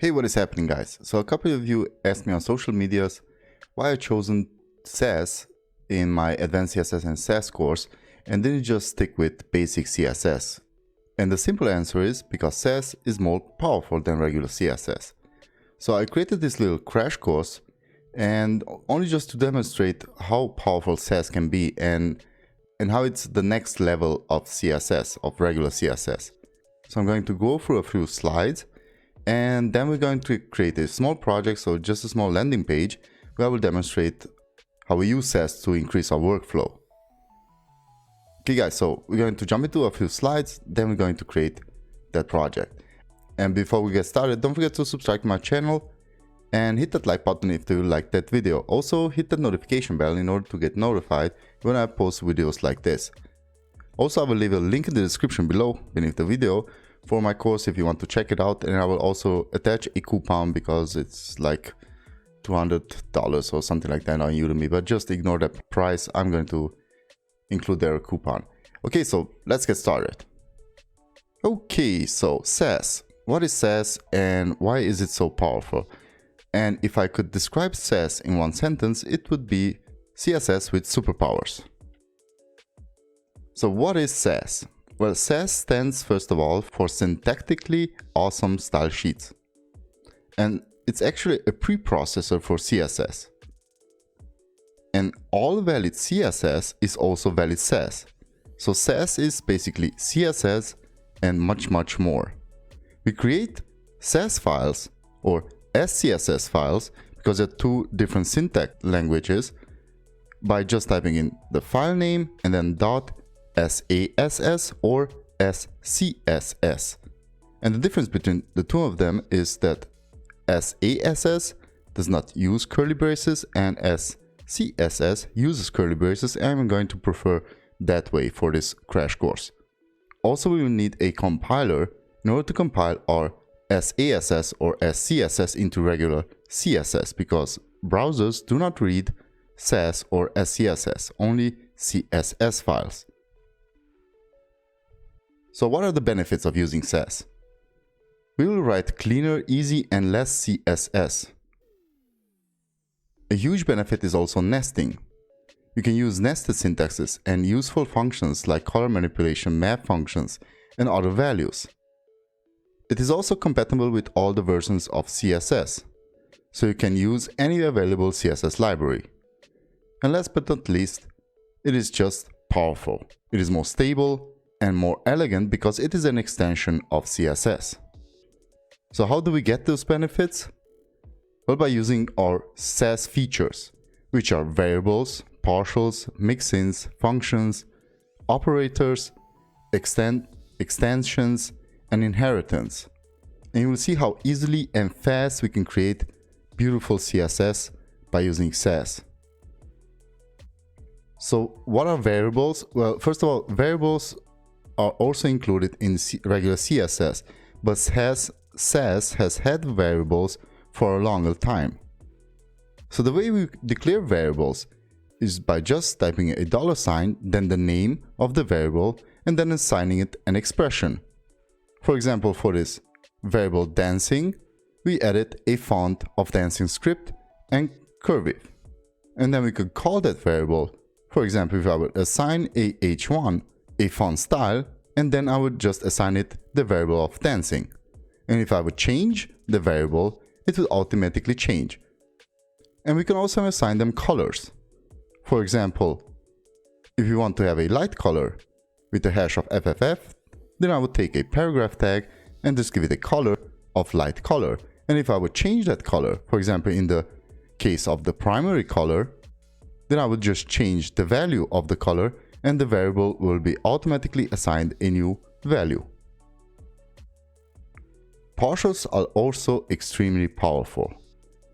Hey, what is happening, guys? So a couple of you asked me on social medias why I chosen Sass in my Advanced CSS and Sass course and didn't just stick with basic CSS. And the simple answer is because Sass is more powerful than regular CSS. So I created this little crash course and only just to demonstrate how powerful Sass can be and how it's the next level of CSS, of regular CSS. So I'm going to go through a few slides and then we're going to create a small project, so just a small landing page where I will demonstrate how we use Sass to increase our workflow. Okay guys, so we're going to jump into a few slides, then we're going to create that project. And before we get started, don't forget to subscribe to my channel and hit that like button if you like that video. Also hit the notification bell in order to get notified when I post videos like this. Also, I will leave a link in the description below beneath the video for my course if you want to check it out, and I will also attach a coupon because it's like $200 or something like that on Udemy, but just ignore that price. I'm going to include their coupon. Okay, so let's get started. Okay, so Sass. What is Sass and why is it so powerful? And if I could describe Sass in one sentence, it would be CSS with superpowers. So what is Sass? Well, Sass stands first of all for syntactically awesome style sheets. And it's actually a preprocessor for CSS. And all valid CSS is also valid Sass. So Sass is basically CSS and much more. We create Sass files or SCSS files because they're two different syntax languages by just typing in the file name and then .sass or SCSS. And the difference between the two of them is that SASS does not use curly braces and SCSS uses curly braces, and I'm going to prefer that way for this crash course. Also, we will need a compiler in order to compile our SASS or SCSS into regular CSS because browsers do not read Sass or SCSS, only CSS files. So what are the benefits of using Sass? We will write cleaner, easy and less CSS. A huge benefit is also nesting. You can use nested syntaxes and useful functions like color manipulation, map functions and other values. It is also compatible with all the versions of CSS, so you can use any available CSS library. And last but not least, it is just powerful. It is more stable and more elegant because it is an extension of CSS. So how do we get those benefits? Well, by using our Sass features, which are variables, partials, mixins, functions, operators, extensions, and inheritance. And you will see how easily and fast we can create beautiful CSS by using Sass. So what are variables? Well, first of all, variables are also included in regular CSS, but Sass has had variables for a longer time. So the way we declare variables is by just typing a $, then the name of the variable, and then assigning it an expression. For example, for this variable dancing, we added a font of dancing script and cursive. And then we could call that variable. For example, if I would assign a h1, a font style, and then I would just assign it the variable of dancing. And if I would change the variable, it would automatically change. And we can also assign them colors. For example, if you want to have a light color with the hash of FFF, then I would take a paragraph tag and just give it a color of light color. And if I would change that color, for example, in the case of the primary color, then I would just change the value of the color and the variable will be automatically assigned a new value. Partials are also extremely powerful.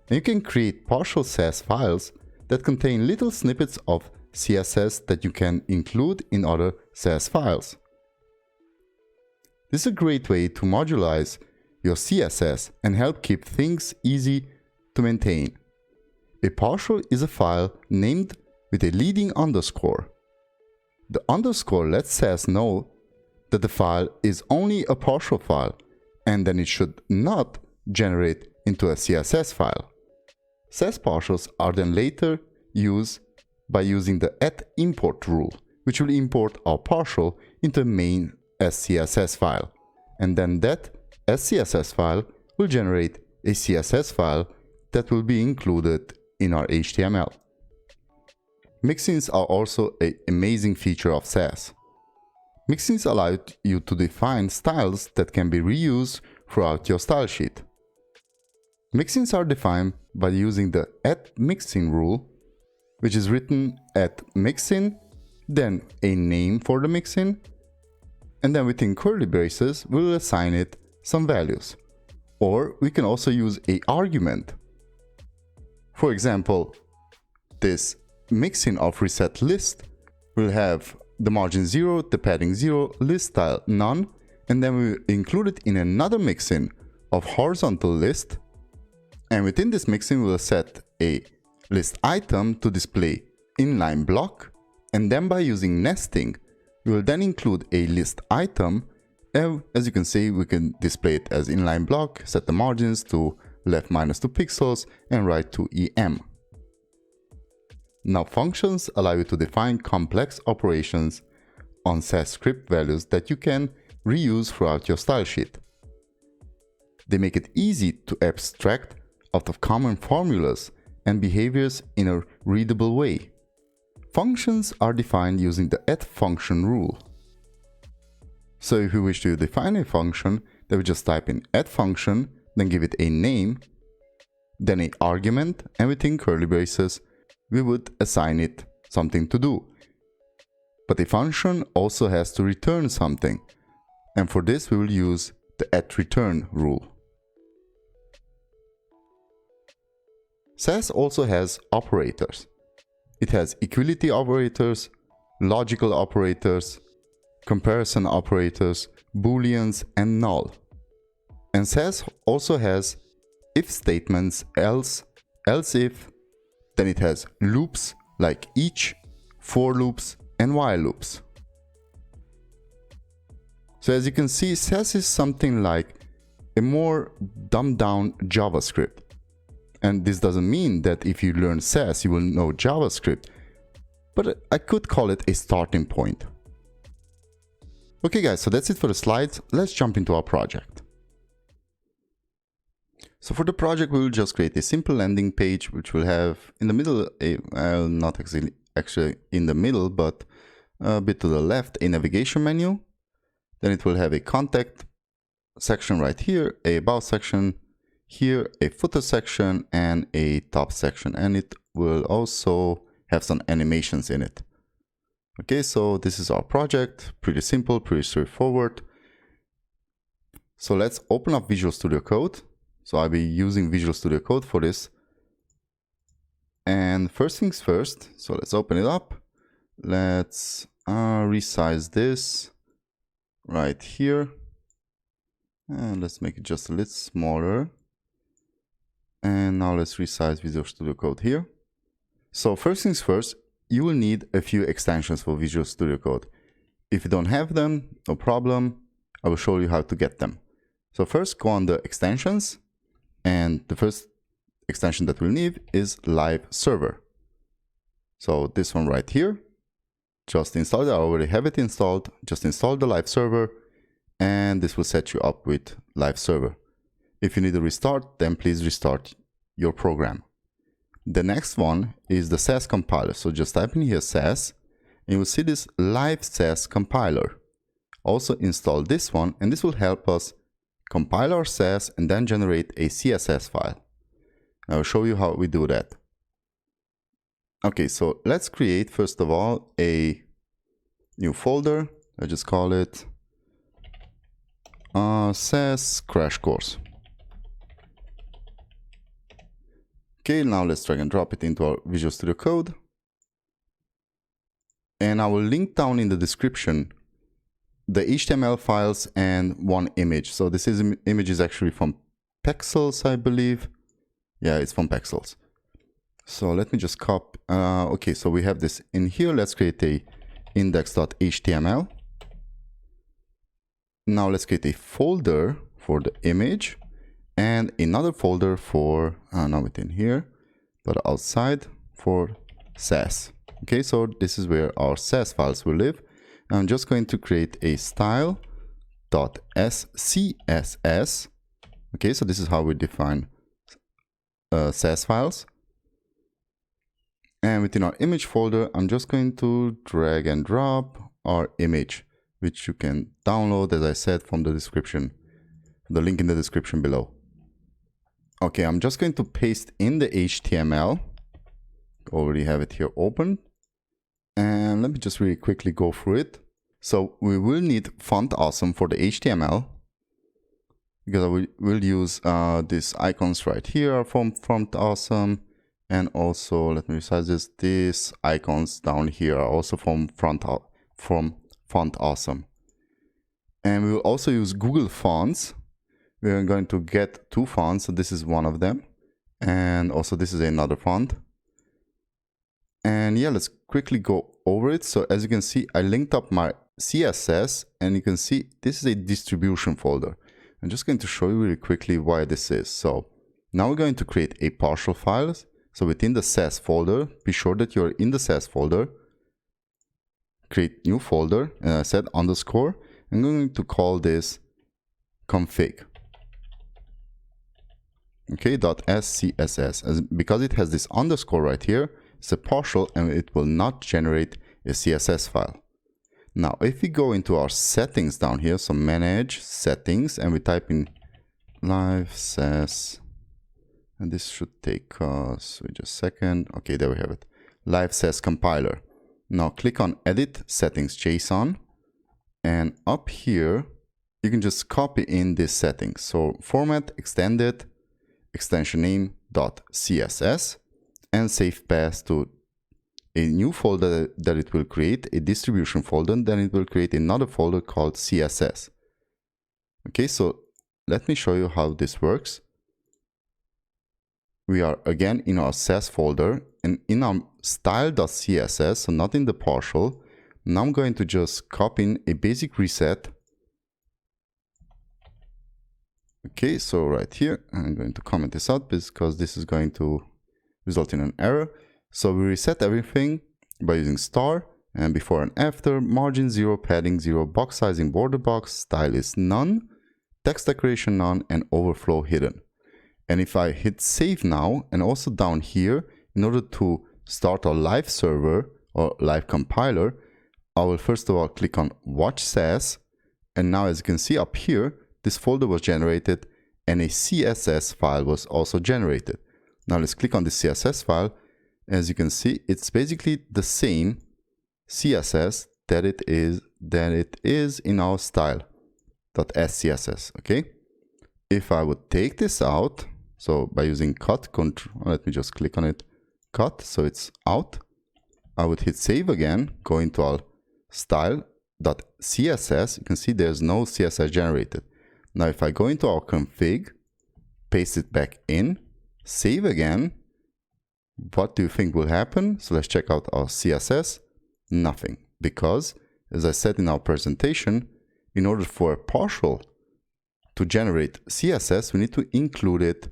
And you can create partial Sass files that contain little snippets of CSS that you can include in other Sass files. This is a great way to modularize your CSS and help keep things easy to maintain. A partial is a file named with a leading underscore. The underscore lets Sass know that the file is only a partial file, and then it should not generate into a CSS file. Sass partials are then later used by using the @import rule, which will import our partial into a main SCSS file. And then that SCSS file will generate a CSS file that will be included in our HTML. Mixins are also an amazing feature of Sass. Mixins allow you to define styles that can be reused throughout your style sheet. Mixins are defined by using the @mixin rule, which is written @mixin, then a name for the mixin, and then within curly braces we'll assign it some values. Or we can also use an argument. For example, this mixin of reset list will have the margin 0, the padding 0, list style none, and then we will include it in another mixin of horizontal list, and within this mixin we will set a list item to display inline block, and then by using nesting we will then include a list item, and as you can see we can display it as inline block, set the margins to left -2 pixels and right to EM. Now functions allow you to define complex operations on Sass script values that you can reuse throughout your style sheet. They make it easy to abstract out of common formulas and behaviors in a readable way. Functions are defined using the @function rule. So if you wish to define a function, then we just type in @function, then give it a name, then an argument, and within curly braces we would assign it something to do. But a function also has to return something, and for this we will use the @return rule. Sass also has operators. It has equality operators, logical operators, comparison operators, booleans, and null. And Sass also has if statements, else if, then it has loops like each, for loops, and while loops. So as you can see, Sass is something like a more dumbed down JavaScript. And this doesn't mean that if you learn Sass you will know JavaScript, but I could call it a starting point. Okay guys, so that's it for the slides. Let's jump into our project. So for the project we will just create a simple landing page which will have in the middle, not actually in the middle, but a bit to the left, a navigation menu. Then it will have a contact section right here, a about section here, a footer section, and a top section, and it will also have some animations in it. Okay, so this is our project, pretty simple, pretty straightforward. So let's open up Visual Studio Code. So I'll be using Visual Studio Code for this. And first things first, so let's open it up. Let's resize this right here. And let's make it just a little smaller. And now let's resize Visual Studio Code here. So first things first, you will need a few extensions for Visual Studio Code. If you don't have them, no problem. I will show you how to get them. So first go on the extensions, and the first extension that we'll need is Live Server. So this one right here, just install it. I already have it installed. Just install the Live Server, and this will set you up with Live Server. If you need to restart, then please restart your program. The next one is the Sass compiler. So just type in here Sass, and you will see this Live Sass compiler. Also install this one, and this will help us compile our Sass and then generate a CSS file. I will show you how we do that. Okay, so let's create first of all a new folder. I just call it Sass Crash Course. Okay, now let's drag and drop it into our Visual Studio Code. And I will link down in the description the HTML files and one image. So this image is actually from Pexels, I believe. Yeah, it's from Pexels. So let me just copy. Okay, so we have this in here. Let's create a index.html. Now let's create a folder for the image. and another folder for, not within here, but outside for Sass. Okay, so this is where our Sass files will live. I'm just going to create a style.scss. Okay, so this is how we define Sass files. And within our image folder, I'm just going to drag and drop our image, which you can download, as I said, from the description, the link in the description below. Okay, I'm just going to paste in the HTML. Already have it here open. And let me just really quickly go through it. So we will need font awesome for the HTML, because we will use these icons right here from font awesome. And also, let me resize this, these icons down here are also from font awesome. And we will also use Google Fonts. We are going to get two fonts, so this is one of them. And also this is another font. And yeah, let's quickly go over it. So as you can see, I linked up my CSS, and you can see this is a distribution folder. I'm just going to show you really quickly why this is. So now we're going to create a partial file. So within the Sass folder, be sure that you're in the Sass folder. Create new folder, and I said underscore. I'm going to call this config. Okay, .scss. Because it has this underscore right here, it's a partial and it will not generate a CSS file. Now, if we go into our settings down here, so manage settings, and we type in live Sass, and this should take us, wait just a second. Okay, there we have it. Live Sass compiler. Now click on edit settings JSON, and up here, you can just copy in this settings. So format extended extension name .css, and save path to a new folder that it will create, a distribution folder, and then it will create another folder called CSS. Okay, so let me show you how this works. We are again in our Sass folder, and in our style.css, so not in the partial. Now I'm going to just copy in a basic reset. Okay, so right here, I'm going to comment this out because this is going to result in an error. So we reset everything by using star, and before and after, margin 0, padding 0, box sizing border box, style is none, text decoration none, and overflow hidden. And if I hit save now, and also down here, in order to start our live server or live compiler, I will first of all click on watch Sass, and now as you can see up here, this folder was generated and a CSS file was also generated. Now let's click on the CSS file. As you can see, it's basically the same CSS that it is in our style.scss. Okay. If I would take this out, so by using cut control, let me just click on it, cut, so it's out. I would hit save again, go into our style.css. You can see there's no CSS generated. Now if I go into our config, paste it back in, save again, what do you think will happen? So let's check out our CSS. Nothing, because as I said in our presentation, in order for a partial to generate CSS, we need to include it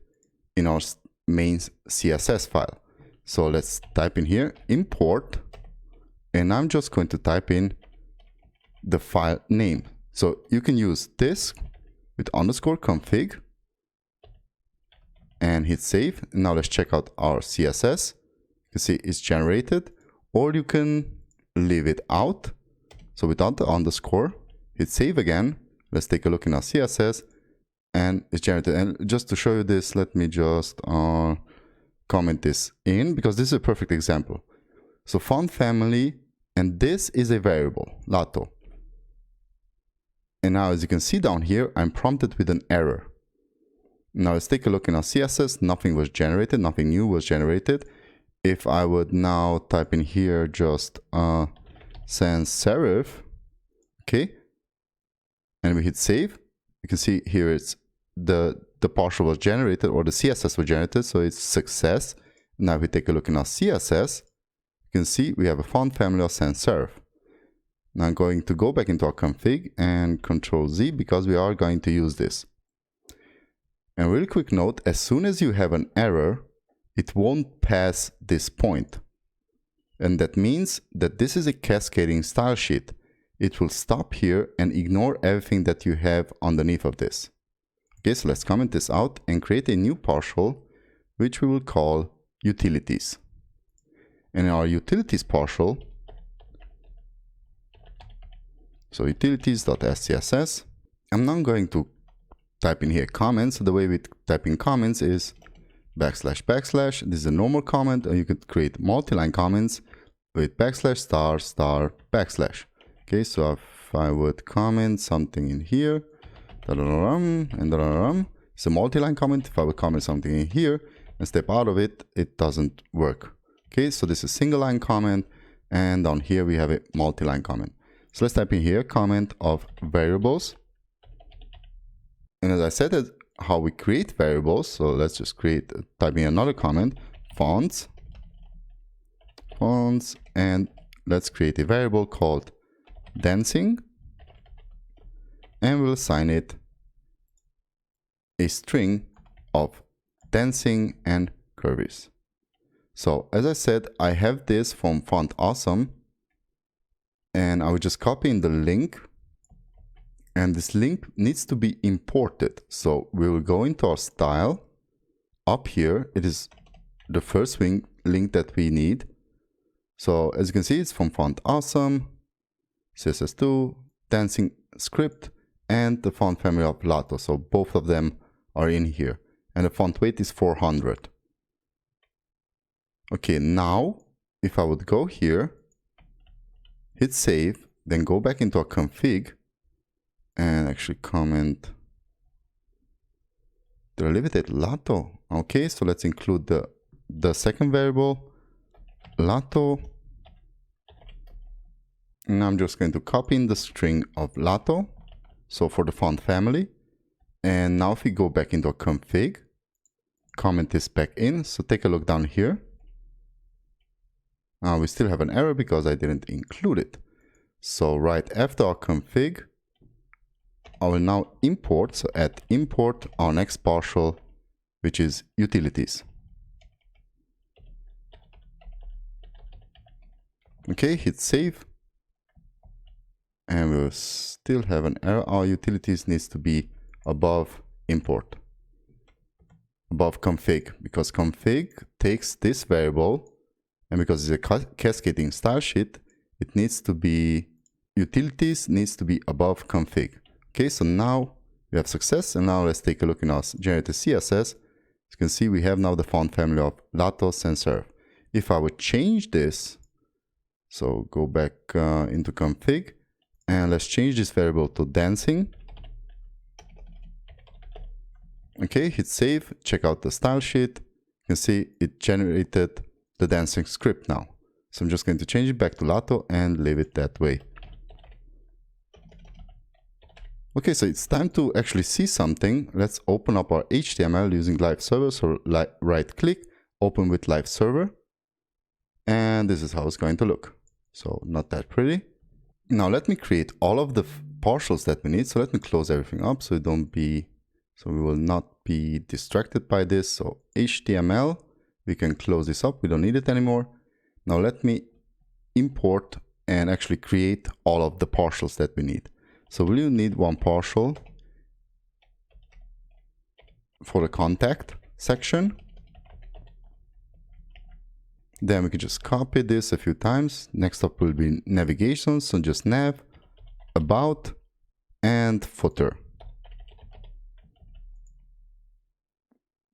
in our main CSS file. So let's type in here, import, and I'm just going to type in the file name. So you can use this with underscore config and hit save. Now let's check out our CSS. You can see it's generated, or you can leave it out. So without the underscore, hit save again. Let's take a look in our CSS, and it's generated. And just to show you this, let me just comment this in, because this is a perfect example. So font family, and this is a variable, lato. And now as you can see down here, I'm prompted with an error. Now let's take a look in our CSS. Nothing was generated, nothing new was generated. If I would now type in here just sans serif, okay, and we hit save, you can see here it's the partial was generated, or the CSS was generated, so it's success. Now if we take a look in our CSS, you can see we have a font family of sans serif. Now I'm going to go back into our config and Control Z, because we are going to use this. And really quick note, as soon as you have an error, it won't pass this point. And that means that this is a cascading style sheet. It will stop here and ignore everything that you have underneath of this. Okay, so let's comment this out and create a new partial, which we will call utilities. And in our utilities partial, so utilities.scss, I'm now going to type in here comments. So the way we type in comments is \\. This is a normal comment, or you could create multi-line comments with \***. Okay, so if I would comment something in here, and it's a multi-line comment. If I would comment something in here and step out of it, it doesn't work. Okay, so this is a single line comment, and down here we have a multi-line comment. So let's type in here comment of variables. And as I said, how we create variables, so let's just type in another comment, fonts, and let's create a variable called dancing, and we'll assign it a string of dancing and curves. So as I said, I have this from Font Awesome, and I will just copy in the link, and this link needs to be imported. So we will go into our style. Up here, it is the first link that we need. So as you can see, it's from Font Awesome, CSS2, Dancing Script, and the font family of Lato. So both of them are in here. And the font weight is 400. Okay, now if I would go here, hit save, then go back into our config, and actually comment, did I leave it at Lato? Okay, so let's include the second variable, Lato. And I'm just going to copy in the string of Lato, so for the font family. And now if we go back into our config, comment this back in, so take a look down here. Now we still have an error because I didn't include it. So right after our config, I will now import, so add import our next partial, which is utilities. Okay, hit save. And we'll still have an error. Our utilities needs to be above import, above config, because config takes this variable, and because it's a cascading style sheet, it needs to be, utilities needs to be above config. Okay, so now we have success, and now let's take a look in our generated CSS. As you can see, we have now the font family of Lato sans serif. If I would change this, so go back into config, and let's change this variable to dancing. Okay, hit save, check out the style sheet. You can see it generated the dancing script now. So I'm just going to change it back to Lato and leave it that way. Okay, so it's time to actually see something. Let's open up our HTML using live server. So right click, open with live server. And this is how it's going to look. So not that pretty. Now let me create all of the partials that we need. So let me close everything up so we will not be distracted by this. So HTML, we can close this up. We don't need it anymore. Now let me import and actually create all of the partials that we need. So we'll need one partial for the contact section. Then we can just copy this a few times. Next up will be navigation. So just nav, about, and footer.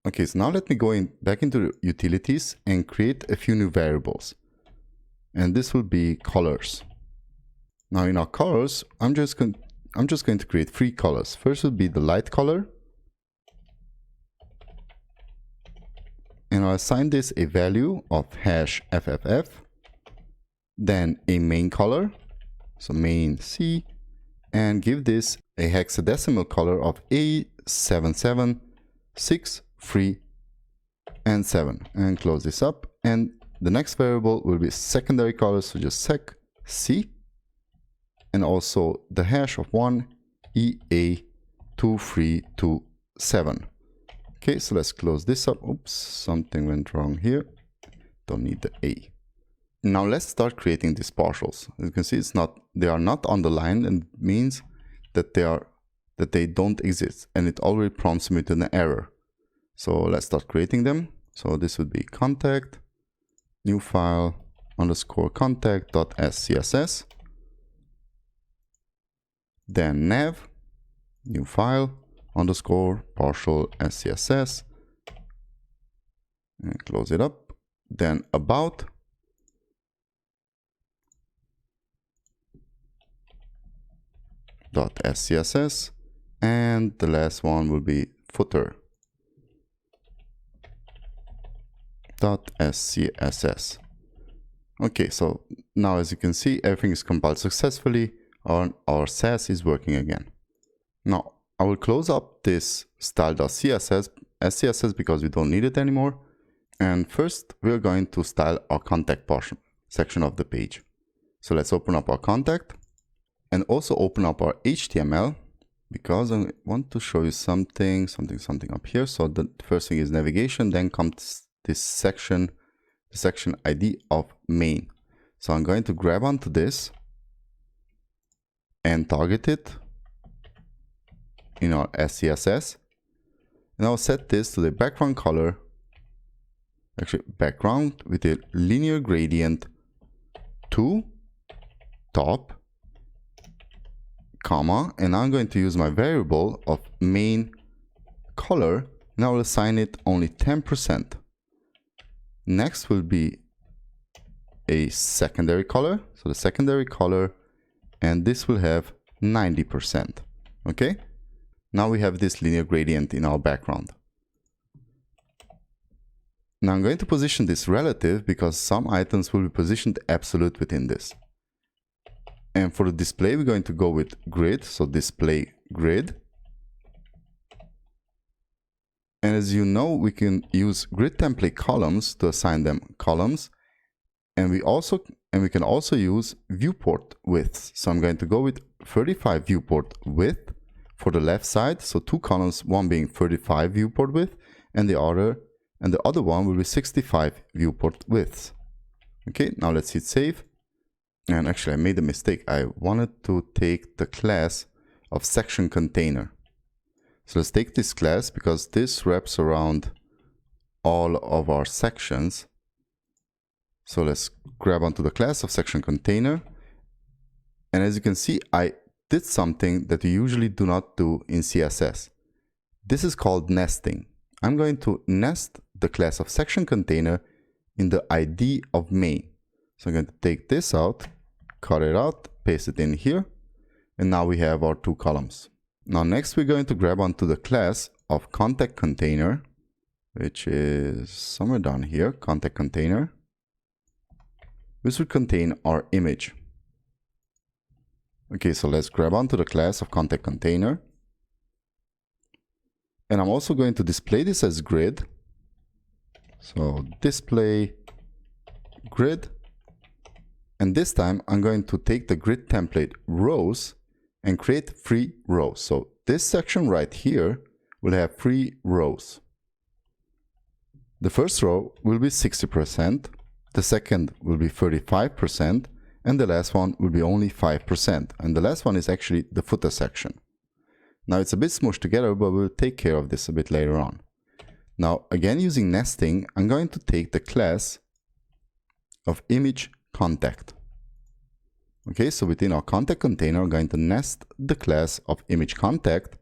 Okay, so now let me go back into the utilities and create a few new variables. And this will be colors. Now in our colors, I'm just going to create 3 colors. First will be the light color. And I'll assign this a value of #FFF. Then a main color, so main C, and give this a hexadecimal color of A77, 3, and 7. And close this up. And the next variable will be secondary color, so just sec C. And also the hash of 1 EA2327. Okay, so let's close this up. Oops, something went wrong here. Don't need the A. Now let's start creating these partials. As you can see, they are not underlined, and it means that they don't exist, and it already prompts me with an error. So let's start creating them. So this would be contact, new file, underscore contact.scss. Then nav, new file, underscore partial scss. And close it up. Then about. .scss, and the last one will be footer .scss. Okay, so now as you can see, everything is compiled successfully. Our Sass is working again. Now I will close up this style.css SCSS because we don't need it anymore. And first we're going to style our contact portion section of the page. So let's open up our contact and also open up our HTML, because I want to show you something up here. So the first thing is navigation, then comes this section, the section ID of main. So I'm going to grab onto this and target it in our SCSS. And I'll set this to the background color, actually background with a linear gradient to top, comma, and I'm going to use my variable of main color, and I will assign it only 10%. Next will be a secondary color, so the secondary color, and this will have 90%. Okay, now we have this linear gradient in our background. Now I'm going to position this relative because some items will be positioned absolute within this. And for the display, we're going to go with grid, so display grid. And as you know, we can use grid template columns to assign them columns. And we can also use viewport widths. So I'm going to go with 35 viewport width for the left side. So two columns, one being 35 viewport width, and the other one will be 65 viewport widths. Okay, now let's hit save. And actually I made a mistake. I wanted to take the class of section container. So let's take this class because this wraps around all of our sections. So let's grab onto the class of section container. And as you can see, I did something that we usually do not do in CSS. This is called nesting. I'm going to nest the class of section container in the ID of main. So I'm going to take this out, cut it out, paste it in here, and now we have our two columns. Now next we're going to grab onto the class of contact container, which is somewhere down here, contact container, which will contain our image. Okay, so let's grab onto the class of contact container. And I'm also going to display this as grid. So display grid. And this time I'm going to take the grid template rows and create 3 rows. So this section right here will have 3 rows. The first row will be 60%, the second will be 35%, and the last one will be only 5%. And the last one is actually the footer section. Now it's a bit smooshed together, but we'll take care of this a bit later on. Now again, using nesting, I'm going to take the class of image contact. Okay, so within our contact container, I'm going to nest the class of image contact,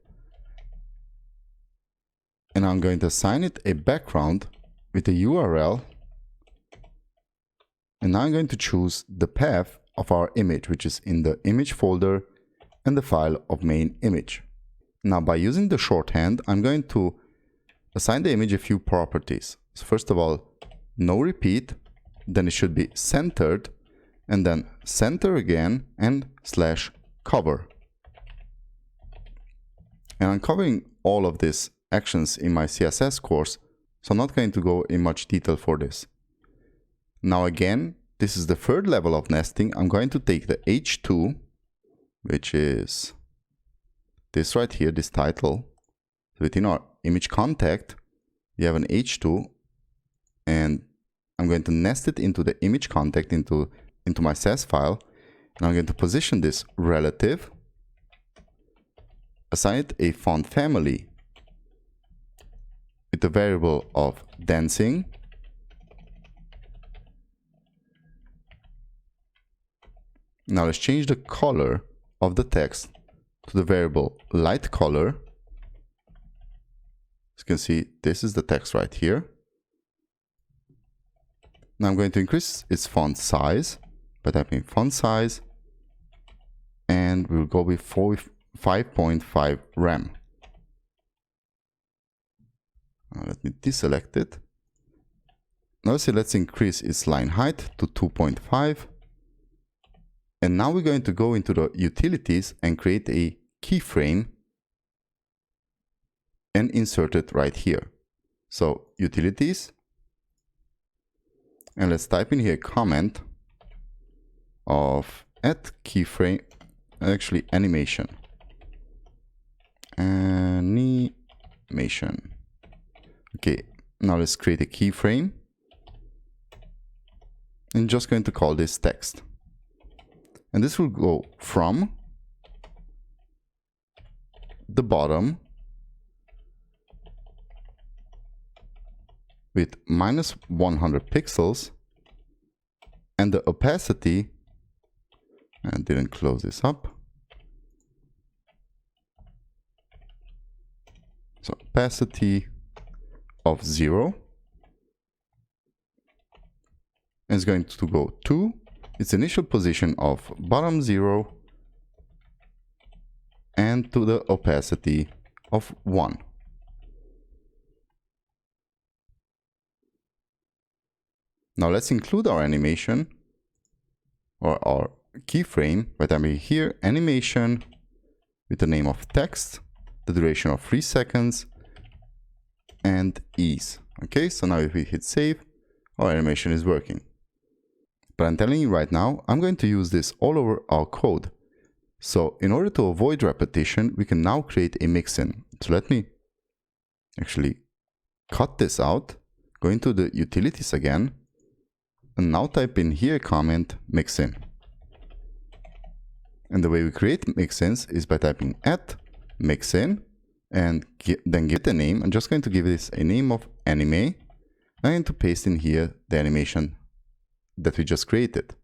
and I'm going to assign it a background with a URL, and now I'm going to choose the path of our image, which is in the image folder and the file of main image. Now by using the shorthand, I'm going to assign the image a few properties. So first of all, no repeat, then it should be centered, and then center again and /cover. And I'm covering all of these actions in my CSS course, so I'm not going to go in much detail for this. Now again, this is the third level of nesting. I'm going to take the H2, which is this right here, this title, within our image contact, we have an H2, and I'm going to nest it into the image contact into my Sass file. And I'm going to position this relative, assign it a font family with a variable of dancing, now let's change the color of the text to the variable light color. As you can see, this is the text right here. Now I'm going to increase its font size by typing font size, and we'll go with 5.5 rem. Now let me deselect it. Now let's increase its line height to 2.5. And now we're going to go into the utilities and create a keyframe and insert it right here. So utilities, and let's type in here a comment of add keyframe, actually animation. Animation. Okay, now let's create a keyframe. I'm just going to call this text. And this will go from the bottom with -100 pixels, and the opacity, I didn't close this up, so opacity of 0, and it's going to go to its initial position of bottom 0 and to the opacity of 1. Now let's include our animation or our keyframe by typing here animation with the name of text, the duration of 3 seconds, and ease. Okay, so now if we hit save, our animation is working. But I'm telling you right now, I'm going to use this all over our code. So in order to avoid repetition, we can now create a mixin. So let me actually cut this out, go into the utilities again, and now type in here comment mixin. And the way we create mixins is by typing add mixin and then give it a name. I'm just going to give this a name of anime. I'm going to paste in here the animation that we just created.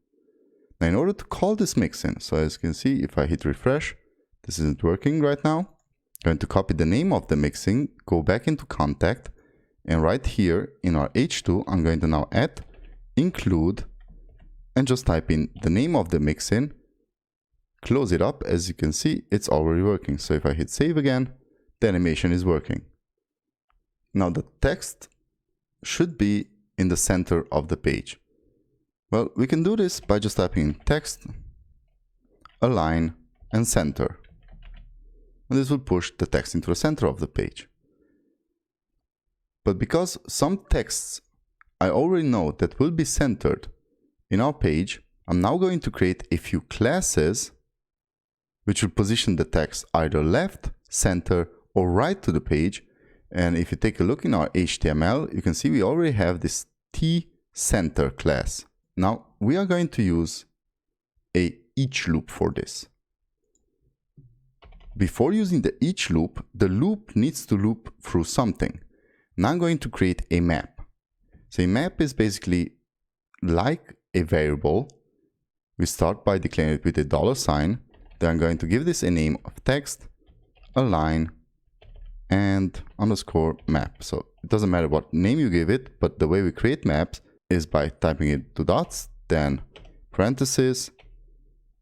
Now in order to call this mixin, so as you can see, if I hit refresh, this isn't working right now. I'm going to copy the name of the mixin, go back into contact, and right here in our H2, I'm going to now add include and just type in the name of the mixin, close it up. As you can see, it's already working. So if I hit save again, the animation is working. Now the text should be in the center of the page. Well, we can do this by just typing text, align, and center. And this will push the text into the center of the page. But because some texts I already know that will be centered in our page, I'm now going to create a few classes which will position the text either left, center, or right to the page. And if you take a look in our HTML, you can see we already have this T-center class. Now we are going to use a each loop for this. Before using the each loop, the loop needs to loop through something. Now I'm going to create a map. So a map is basically like a variable. We start by declaring it with a $sign. Then I'm going to give this a name of text, align, and underscore map. So it doesn't matter what name you give it, but the way we create maps is by typing it to dots, then parentheses,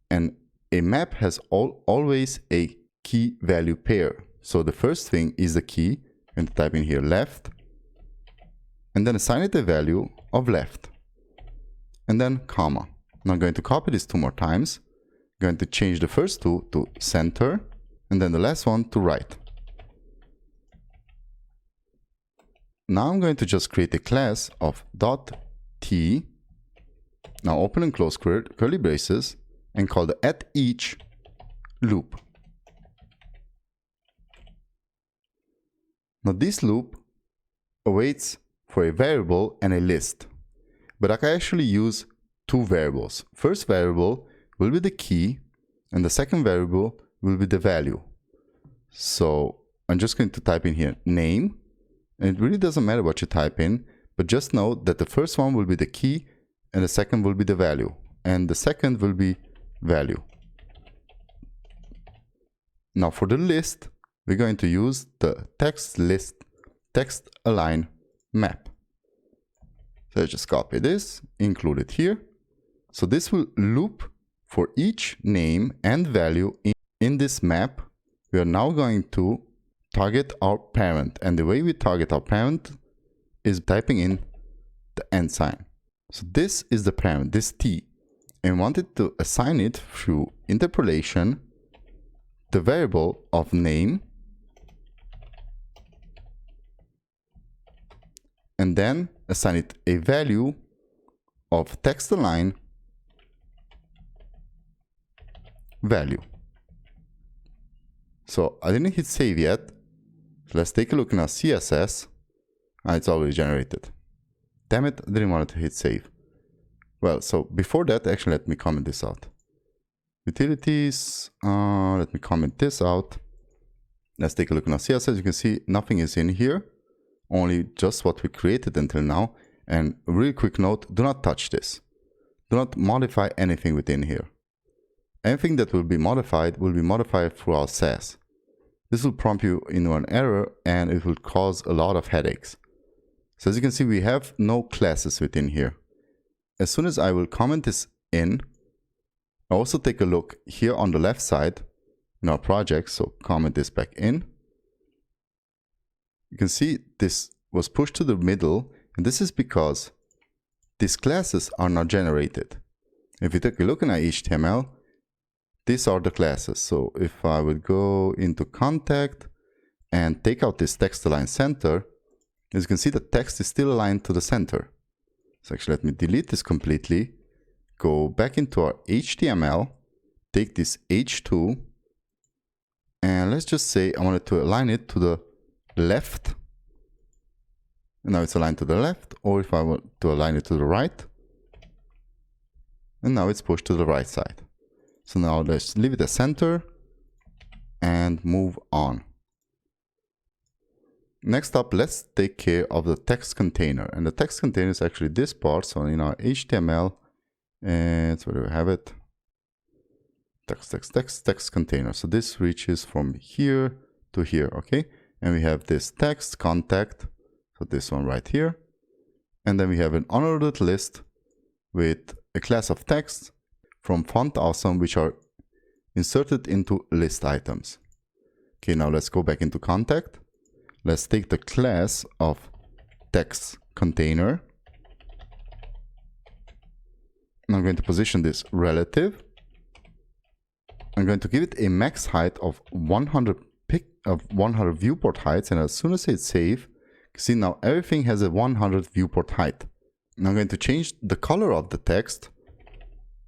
and a map has always a key value pair. So the first thing is the key, and type in here left, and then assign it a value of left, and then comma. Now I'm going to copy this 2 more times. I'm going to change the first 2 to center, and then the last one to right. Now I'm going to just create a class of .t, now open and close curly braces, and call the @each loop. Now this loop awaits for a variable and a list. But I can actually use two variables. First variable will be the key, and the second variable will be the value. So I'm just going to type in here name, and it really doesn't matter what you type in, but just know that the first one will be the key and the second will be the value, and the second will be value. Now for the list, we're going to use the text list text align map. So let's just copy this, include it here. So this will loop for each name and value in this map. We are now going to target our parent, and the way we target our parent is typing in the and sign. So this is the parent, this T, and we wanted to assign it through interpolation the variable of name, and then assign it a value of text align value. So I didn't hit save yet. So let's take a look in our CSS. It's already generated. Damn it, I didn't want to hit save. Well, so before that, actually let me comment this out. Utilities, let me comment this out. Let's take a look in our CSS. You can see nothing is in here, only just what we created until now. And a really quick note, do not touch this. Do not modify anything within here. Anything that will be modified through our Sass. This will prompt you into an error and it will cause a lot of headaches. So as you can see, we have no classes within here. As soon as I will comment this in, I also take a look here on the left side in our project. So comment this back in. You can see this was pushed to the middle, and this is because these classes are not generated. If you take a look in our HTML, these are the classes. So if I would go into contact and take out this text align center, as you can see, the text is still aligned to the center. So actually let me delete this completely, go back into our HTML, take this H2, and let's just say I wanted to align it to the left. And now it's aligned to the left, or if I want to align it to the right, and now it's pushed to the right side. So now let's leave it as center and move on. Next up, let's take care of the text container. And the text container is actually this part. So in our HTML, and so where do we have it? Text container. So this reaches from here to here, okay? And we have this text contact, so this one right here. And then we have an unordered list with a class of text from font awesome, which are inserted into list items. Okay, now let's go back into contact. Let's take the class of text container. And I'm going to position this relative. I'm going to give it a max height of 100 viewport heights, and as soon as I hit save, see now everything has a 100 viewport height. Now I'm going to change the color of the text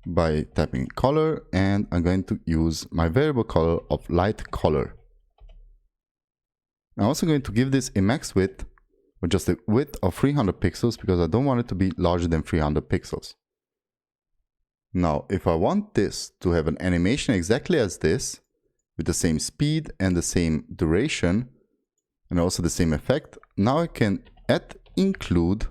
by typing color, and I'm going to use my variable color of light color. I'm also going to give this a max width, or just a width of 300 pixels, because I don't want it to be larger than 300 pixels. Now, if I want this to have an animation exactly as this, with the same speed and the same duration, and also the same effect, now I can add include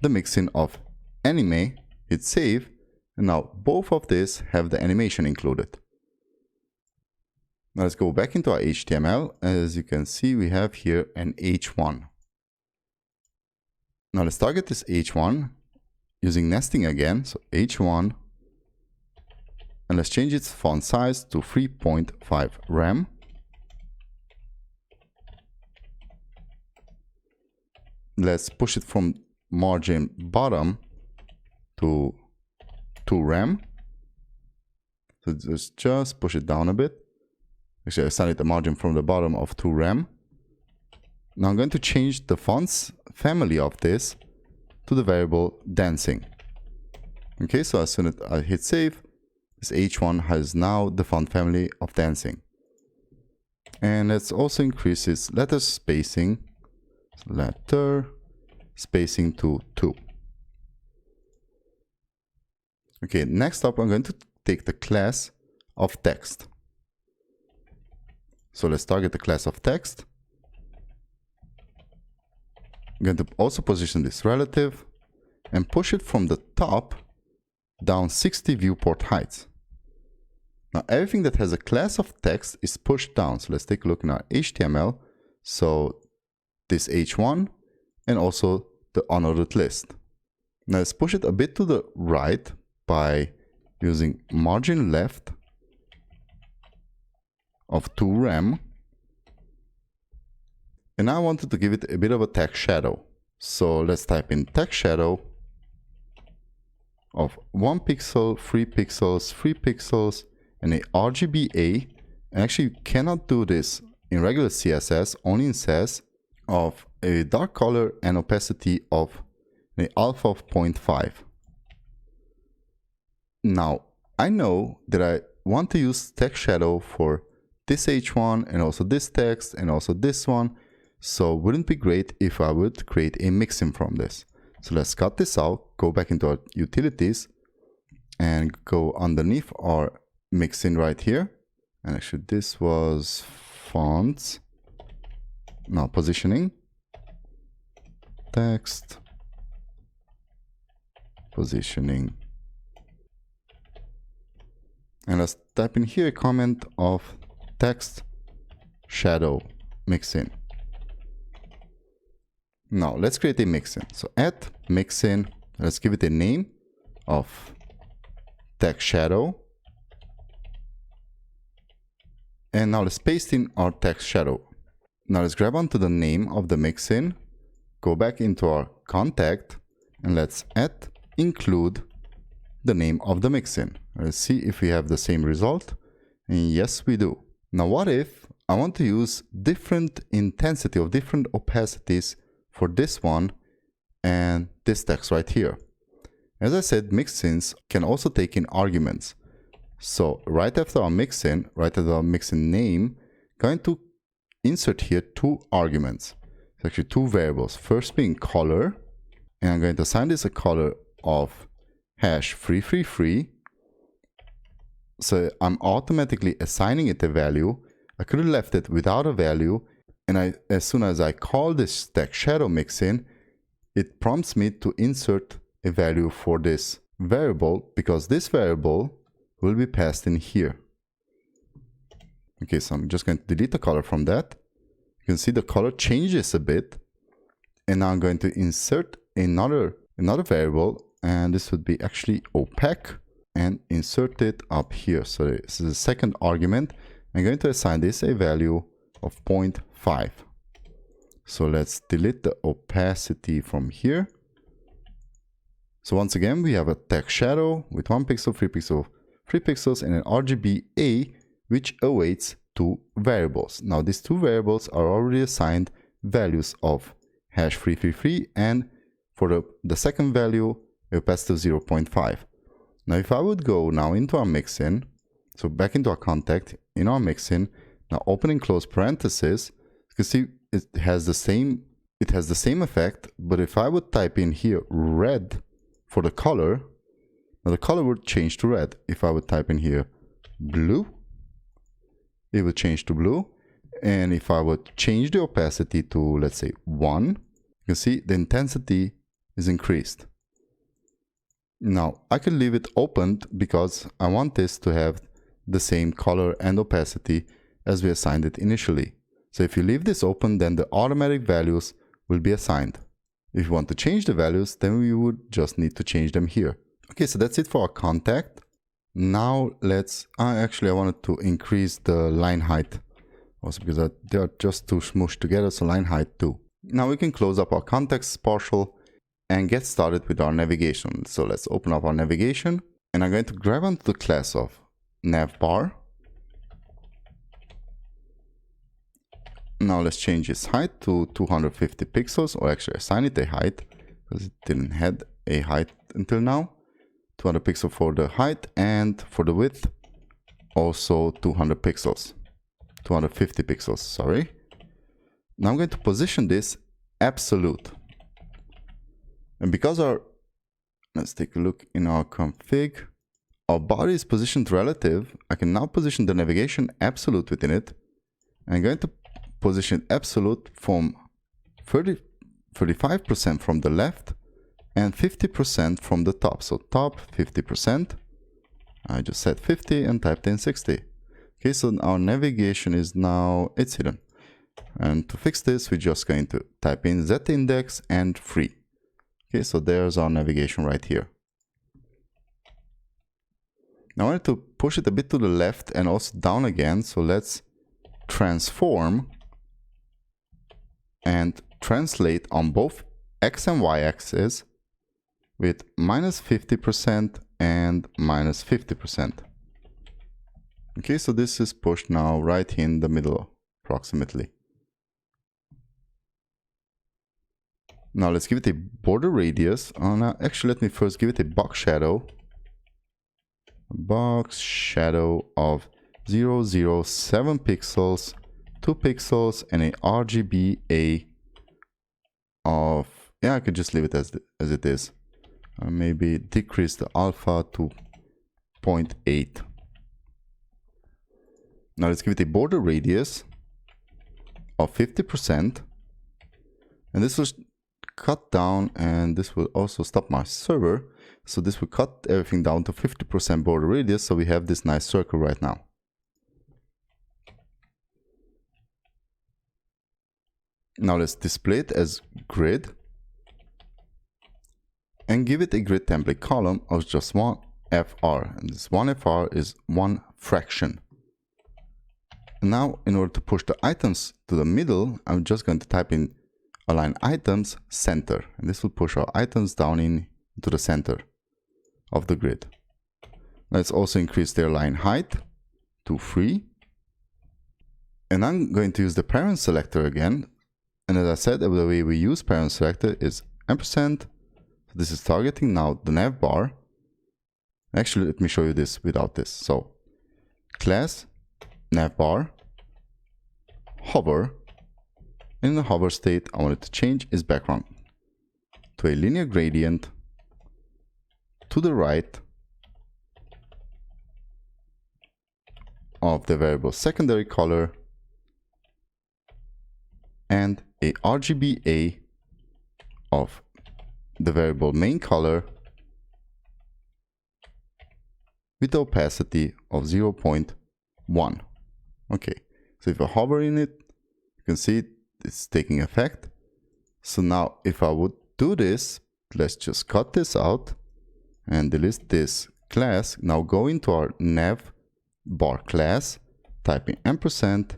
the mixin of anime, hit save, and now both of these have the animation included. Now let's go back into our HTML. As you can see, we have here an H1. Now let's target this H1 using nesting again. So H1, and let's change its font size to 3.5 rem. Let's push it from margin bottom to 2 rem. So just push it down a bit. Actually, I started the margin from the bottom of 2 rem. Now I'm going to change the fonts family of this to the variable dancing. Okay, so as soon as I hit save, this H1 has now the font family of dancing. And let's also increase its letter spacing. letter, spacing to 2. Okay, next up I'm going to take the class of text. So let's target the class of text. I'm going to also position this relative and push it from the top down 60 viewport heights. Now everything that has a class of text is pushed down. So let's take a look in our HTML. So this H1 and also the unordered list. Now let's push it a bit to the right by using margin left of 2 rem. And I wanted to give it a bit of a text shadow. So let's type in text shadow of 1 pixel, 3 pixels, 3 pixels, and a RGBA. And actually you cannot do this in regular CSS, only in Sass, of a dark color and opacity of an alpha of 0.5. Now I know that I want to use text shadow for this H1 and also this text and also this one. So wouldn't it be great if I would create a mixin from this? So let's cut this out, go back into our utilities and go underneath our mixin right here. And actually this was fonts. Now positioning, text, positioning. And let's type in here a comment of text shadow mixin. Now let's create a mixin. So add mixin, let's give it a name of text shadow. And now let's paste in our text shadow. Now let's grab onto the name of the mixin, go back into our contact, and let's add include the name of the mixin. Let's see if we have the same result. And yes, we do. Now what if I want to use different intensity of different opacities for this one and this text right here? As I said, mixins can also take in arguments. So right after our mixin, right after our mixin name, going to insert here 2 arguments. It's actually 2 variables. First being color, and I'm going to assign this a color of hash 333. So I'm automatically assigning it a value. I could have left it without a value, and as soon as I call this text shadow mixin, it prompts me to insert a value for this variable, because this variable will be passed in here. Okay, so I'm just going to delete the color from that. You can see the color changes a bit, and now I'm going to insert another variable, and this would be actually opaque, and insert it up here. So this is the second argument. I'm going to assign this a value of 0.5. So let's delete the opacity from here. So once again, we have a text shadow with 1 pixel, 3 pixel, 3 pixels, and an RGBA which awaits 2 variables. Now these 2 variables are already assigned values of hash 333, and for the second value, opacity of 0.5. Now if I would go now into our mixin, so back into our contact, in our mixin, now open and close parentheses, you can see it has the same effect, but if I would type in here red for the color, now the color would change to red. If I would type in here blue, it would change to blue. And if I would change the opacity to, let's say 1, you can see the intensity is increased. Now I can leave it opened because I want this to have the same color and opacity as we assigned it initially. So if you leave this open, then the automatic values will be assigned. If you want to change the values, then we would just need to change them here. Okay, so that's it for our contact. Now let's, I wanted to increase the line height also because they are just too smooshed together, so line height too. Now we can close up our context partial and get started with our navigation. So let's open up our navigation, and I'm going to grab onto the class of navbar. Now let's change its height to 250 pixels, or actually assign it a height because it didn't have a height until now. 200 pixels for the height, and for the width also 200 pixels. 250 pixels, sorry. Now I'm going to position this absolute. And because let's take a look in our config, our body is positioned relative, I can now position the navigation absolute within it. And I'm going to position absolute from 35% from the left and 50% from the top. So top 50%. I just said 50 and typed in 60. Okay, so our navigation is now, it's hidden. And to fix this, we're just going to type in z-index and free. Okay, so there's our navigation right here. Now I want to push it a bit to the left and also down again. So let's transform and translate on both x and y axes with -50% and -50%. Okay, so this is pushed now right in the middle, approximately. Now let's give it a border radius. Actually, let me first give it a box shadow. A box shadow of 007 pixels, 2 pixels, and a RGBA of, yeah, I could just leave it as it is. Maybe decrease the alpha to 0.8. Now let's give it a border radius of 50%. And this will cut down, and this will also stop my server. So this will cut everything down to 50% border radius. So we have this nice circle right now. Now let's display it as grid and give it a grid template column of just 1 FR. And this 1 FR is 1 fraction. And now in order to push the items to the middle, I'm just going to type in align items center. And this will push our items down into the center of the grid. Let's also increase their line height to 3. And I'm going to use the parent selector again. And as I said, the way we use parent selector is ampersand. So this is targeting now the nav bar. Actually, let me show you this without this. So class nav bar hover. In the hover state, I want it to change its background to a linear gradient to the right of the variable secondary color and a RGBA of the variable main color with the opacity of 0.1. Okay, so if I hover in it, you can see it's taking effect. So now if I would do this, let's just cut this out and delete this class. Now go into our nav bar class, type in ampersand,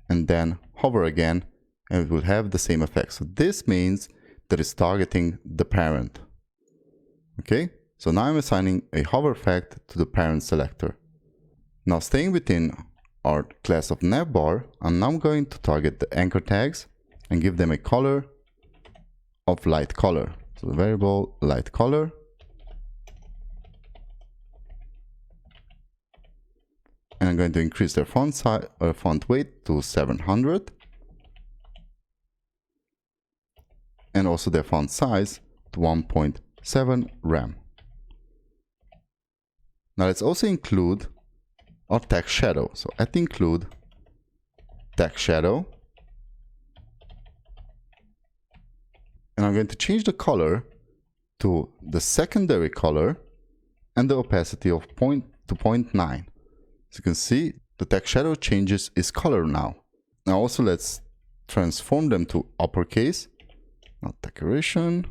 and then hover again, and it will have the same effect. So this means that it's targeting the parent. Okay, so now I'm assigning a hover effect to the parent selector. Now staying within our class of navbar, I'm now going to target the anchor tags and give them a color of light color. So the variable light color. And I'm going to increase their font size or font weight to 700. And also their font size to 1.7 RAM. Now let's also include our text shadow. So at include text shadow. And I'm going to change the color to the secondary color and the opacity of 0.9. As you can see, the text shadow changes its color now. Now also let's transform them to uppercase. Not decoration.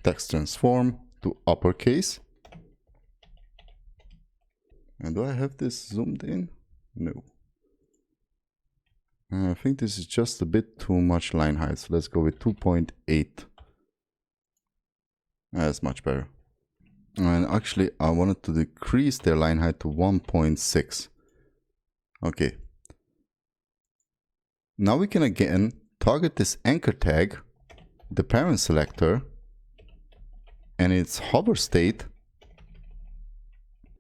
Text transform to uppercase. And do I have this zoomed in? No. I think this is just a bit too much line height. So let's go with 2.8. That's much better. And actually, I wanted to decrease their line height to 1.6. Okay. Now we can again target this anchor tag, the parent selector, and its hover state.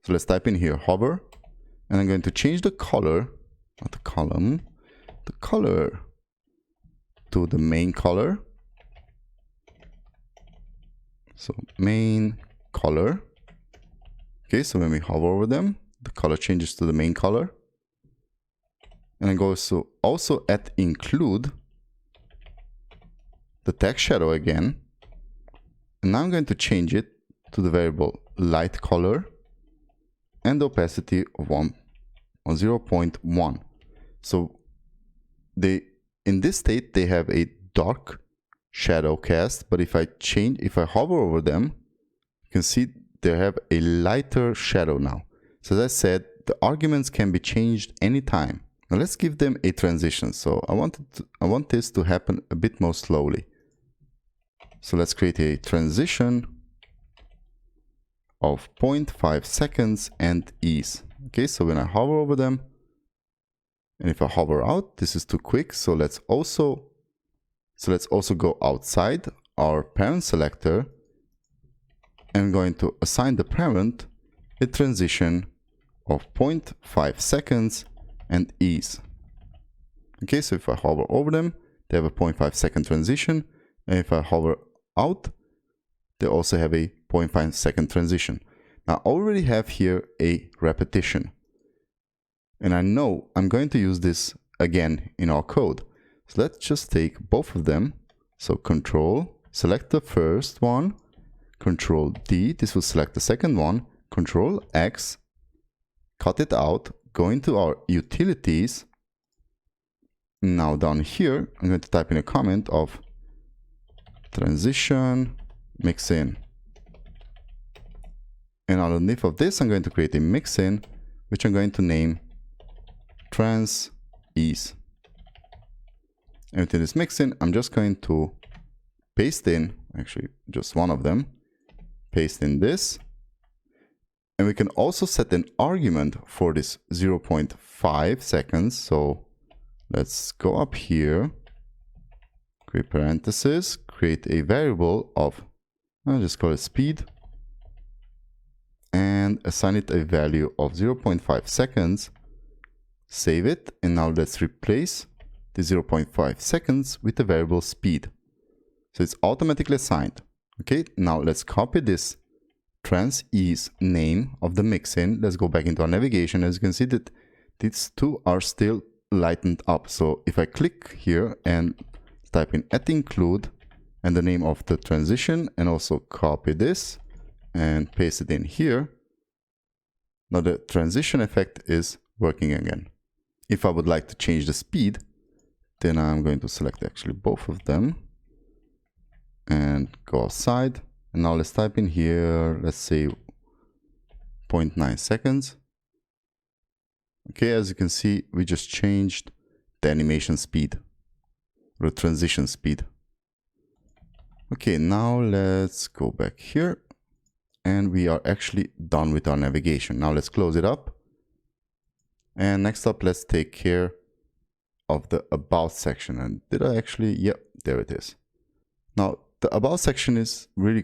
So let's type in here hover, and I'm going to change the color, not the column, the color to the main color. So main color. Okay, so when we hover over them, the color changes to the main color. And I go to also at include the text shadow again. And now I'm going to change it to the variable light color and the opacity of 0.1. So in this state they have a dark shadow cast, but if I hover over them, you can see they have a lighter shadow now. So as I said, the arguments can be changed anytime. Now let's give them a transition. So I want this to happen a bit more slowly. So let's create a transition of 0.5 seconds and ease. Okay, so when I hover over them, and if I hover out, this is too quick. So let's also go outside our parent selector. I'm going to assign the parent a transition of 0.5 seconds and ease. Okay, so if I hover over them, they have a 0.5 second transition. And if I hover out, they also have a 0.5 second transition. Now I already have here a repetition. And I know I'm going to use this again in our code. So let's just take both of them. So Control, select the first one, Control D, this will select the second one, Control X, cut it out, go into our utilities. Now down here, I'm going to type in a comment of transition mixin. And underneath of this, I'm going to create a mixin, which I'm going to name trans ease. And within this mixin, I'm just going to paste in, actually just one of them, paste in this. And we can also set an argument for this 0.5 seconds. So let's go up here, create parentheses, create a variable of, I'll just call it speed, and assign it a value of 0.5 seconds. Save it, and now let's replace the 0.5 seconds with the variable speed. So it's automatically assigned. Okay, now let's copy this trans ease name of the mixin. Let's go back into our navigation. As you can see that these two are still lightened up. So if I click here and type in at include and the name of the transition, and also copy this and paste it in here, now the transition effect is working again. If I would like to change the speed, then I'm going to select actually both of them and go outside. And now let's type in here, let's say 0.9 seconds. Okay, as you can see, we just changed the animation speed, or the transition speed. Okay, now let's go back here. And we are actually done with our navigation. Now let's close it up. And next up, let's take care of the About section. And did I actually? Yep, there it is. Now, the About section is really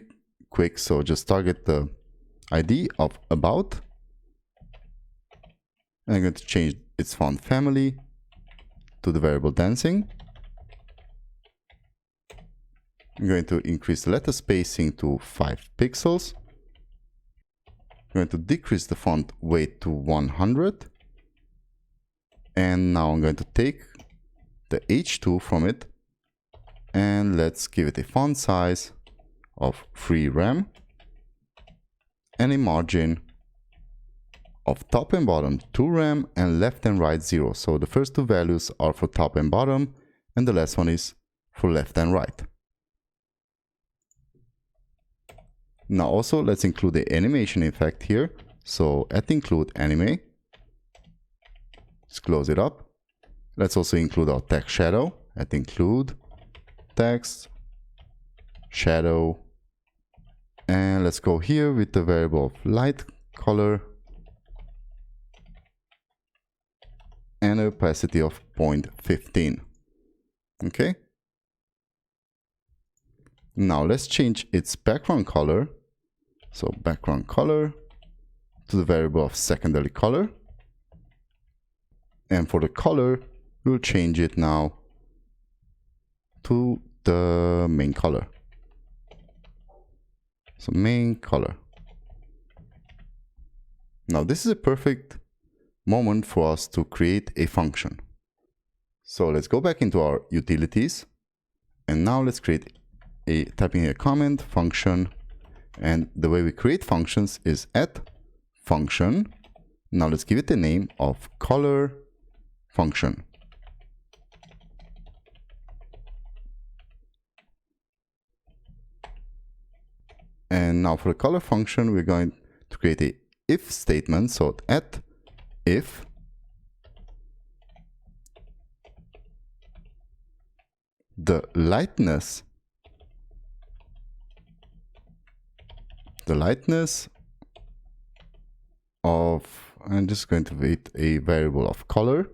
quick. So just target the ID of About. And I'm going to change its font family to the variable dancing. I'm going to increase the letter spacing to 5 pixels. I'm going to decrease the font weight to 100. And now I'm going to take the H2 from it and let's give it a font size of 3 rem and a margin of top and bottom 2 rem and left and right 0. So the first two values are for top and bottom and the last one is for left and right. Now also let's include the animation effect here. So at include anime. Let's close it up. Let's also include our text shadow. At include text shadow. And let's go here with the variable of light color and opacity of 0.15. Okay. Now let's change its background color. So background color to the variable of secondary color. And for the color, we'll change it now to to the main color. So main color. Now this is a perfect moment for us to create a function. So let's go back into our utilities, and now let's create a typing a comment function. And the way we create functions is at function. Now let's give it the name of color function. And now for the color function, we're going to create a if statement. So at if the lightness of, I'm just going to wait a variable of color.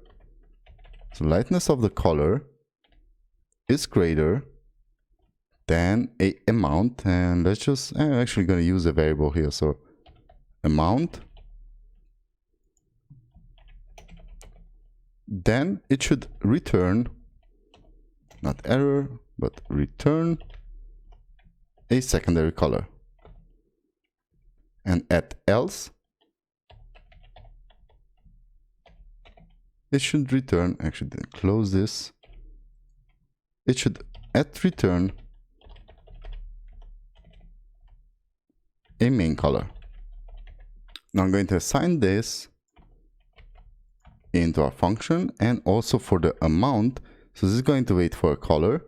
So lightness of the color is greater than a amount, and let's just, I'm actually going to use a variable here. So amount, then it should return, not error, but return a secondary color. And at else, it should return, actually close this, it should at return a main color. Now I'm going to assign this into our function, and also for the amount, so this is going to wait for a color,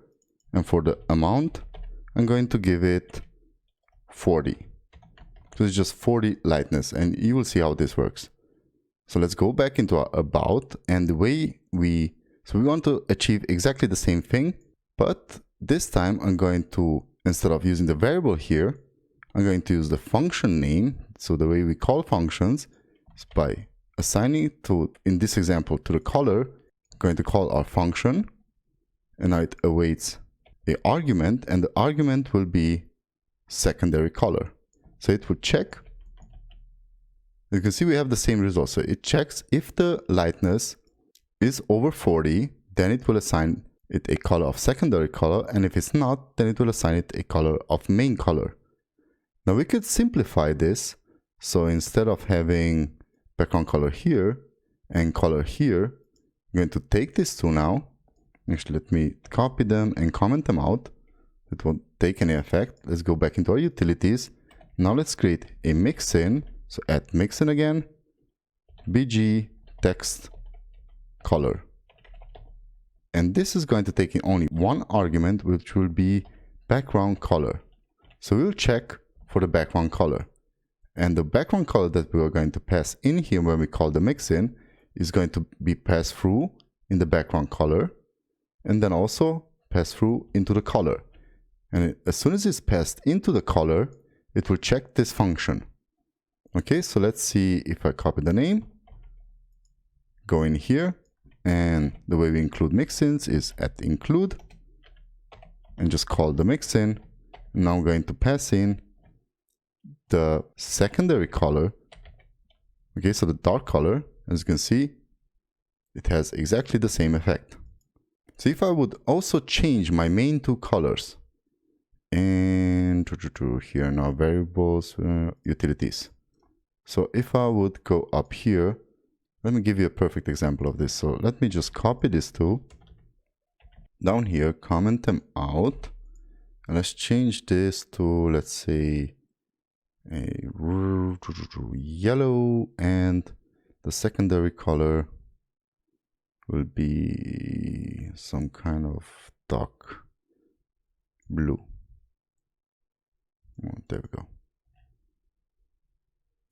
and for the amount I'm going to give it 40. So it's just 40 lightness, and you will see how this works. So let's go back into our about, and the way we want to achieve exactly the same thing, but this time I'm going to, instead of using the variable here, I'm going to use the function name. So the way we call functions is by assigning it to, in this example, to the color. I'm going to call our function, and now it awaits the argument, and the argument will be secondary color. So it would check. You can see we have the same result. So it checks if the lightness is over 40, then it will assign it a color of secondary color, and if it's not, then it will assign it a color of main color. Now we could simplify this. So instead of having background color here and color here, I'm going to take these two now. Actually, let me copy them and comment them out. It won't take any effect. Let's go back into our utilities. Now let's create a mixin. So at mixin again, bg text color. And this is going to take in only one argument, which will be background color. So we'll check for the background color. And the background color that we are going to pass in here when we call the mixin is going to be passed through in the background color, and then also pass through into the color. And as soon as it's passed into the color, it will check this function. Okay, so let's see if I copy the name, go in here, and the way we include mixins is at include, and just call the mixin. Now I'm going to pass in the secondary color. Okay, so the dark color, as you can see, it has exactly the same effect. So if I would also change my main two colors, and here now variables, utilities. So if I would go up here, let me give you a perfect example of this. So let me just copy these two down here, comment them out, and let's change this to, let's say, a yellow, and the secondary color will be some kind of dark blue. Oh, there we go.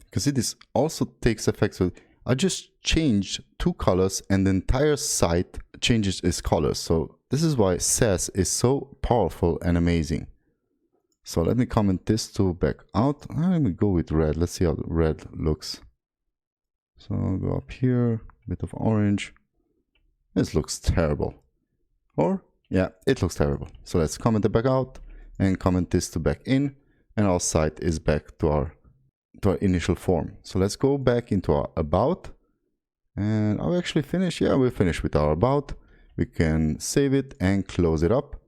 You can see this also takes effect. So I just changed two colors and the entire site changes its colors. So this is why Sass is so powerful and amazing. So let me comment this to back out. Let me go with red. Let's see how red looks. So I'll go up here, a bit of orange. This looks terrible. Or, yeah, it looks terrible. So let's comment it back out and comment this to back in, and our site is back to our initial form. So let's go back into our about, and I'll actually finish. Yeah, we're finished with our about. We can save it and close it up.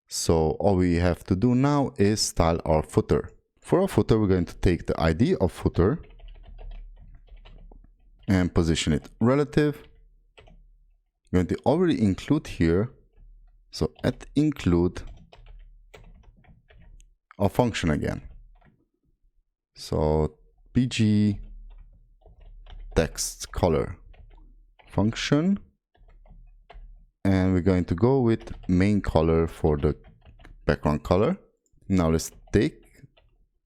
So all we have to do now is style our footer. For our footer, we're going to take the ID of footer and position it relative. We're going to already include here, so at include our function again. So bg text color function, and we're going to go with main color for the background color. Now let's take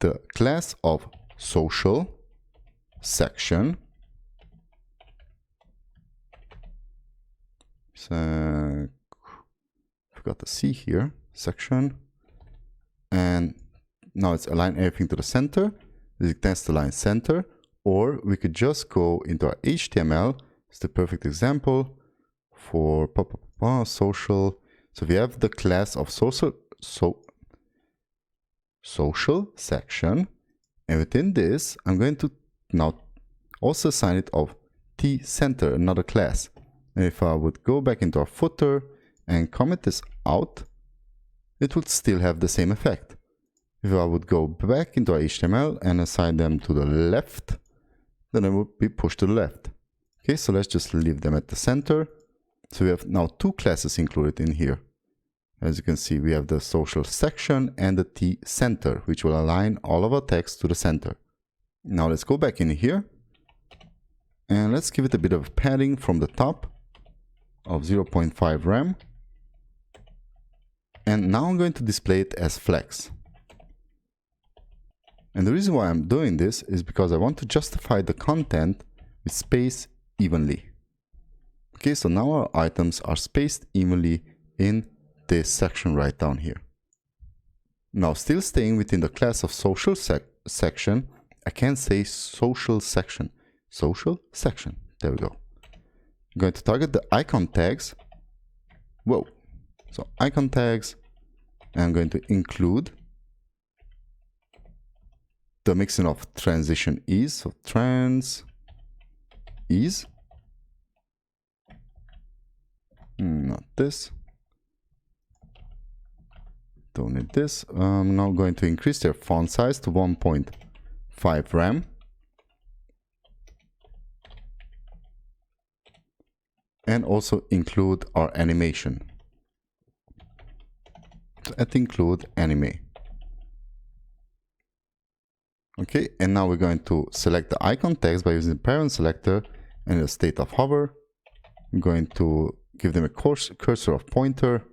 the class of social section. So forgot the C here, section, and now it's align everything to the center. This tends to align center, or we could just go into our HTML. It's the perfect example for social. So we have the class of social section, and within this I'm going to now also assign it of T center, another class. And if I would go back into our footer and comment this out, it would still have the same effect. If I would go back into our HTML and assign them to the left, then it would be pushed to the left. Okay, so let's just leave them at the center. So we have now two classes included in here. As you can see, we have the social section and the T center, which will align all of our text to the center. Now let's go back in here and let's give it a bit of padding from the top of 0.5 rem. And now I'm going to display it as flex. And the reason why I'm doing this is because I want to justify the content with space evenly. Okay, so now our items are spaced evenly in this section right down here. Now, still staying within the class of social section, I can say social section. Social section. There we go. I'm going to target the icon tags. Whoa. So icon tags. And I'm going to include the mixing of transition ease. So trans ease. Not this. Don't need this. I'm now going to increase their font size to 1.5 rem. And also include our animation. So at include anime. Okay, and now we're going to select the icon text by using the parent selector and the state of hover. I'm going to give them a cursor of pointer,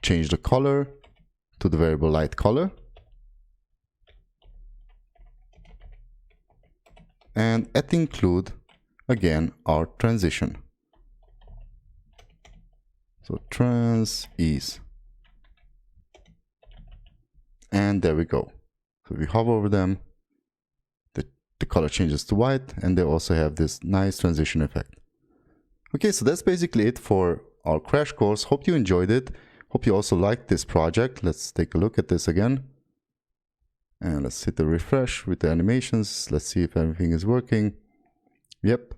change the color to the variable light color, and at include again our transition. So trans ease, and there we go. So we hover over them, the color changes to white, and they also have this nice transition effect. Okay, so that's basically it for our crash course. Hope you enjoyed it. Hope you also liked this project. Let's take a look at this again. And let's hit the refresh with the animations. Let's see if everything is working. Yep.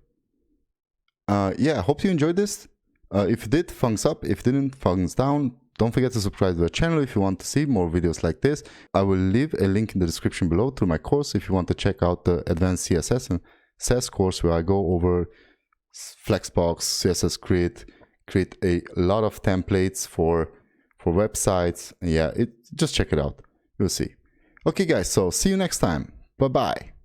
Yeah, hope you enjoyed this. If you did, thumbs up. If you didn't, thumbs down. Don't forget to subscribe to the channel if you want to see more videos like this. I will leave a link in the description below to my course if you want to check out the advanced CSS and Sass course, where I go over Flexbox, CSS Grid, create a lot of templates for websites. Yeah, just check it out. You'll see. Okay guys, so see you next time. Bye bye.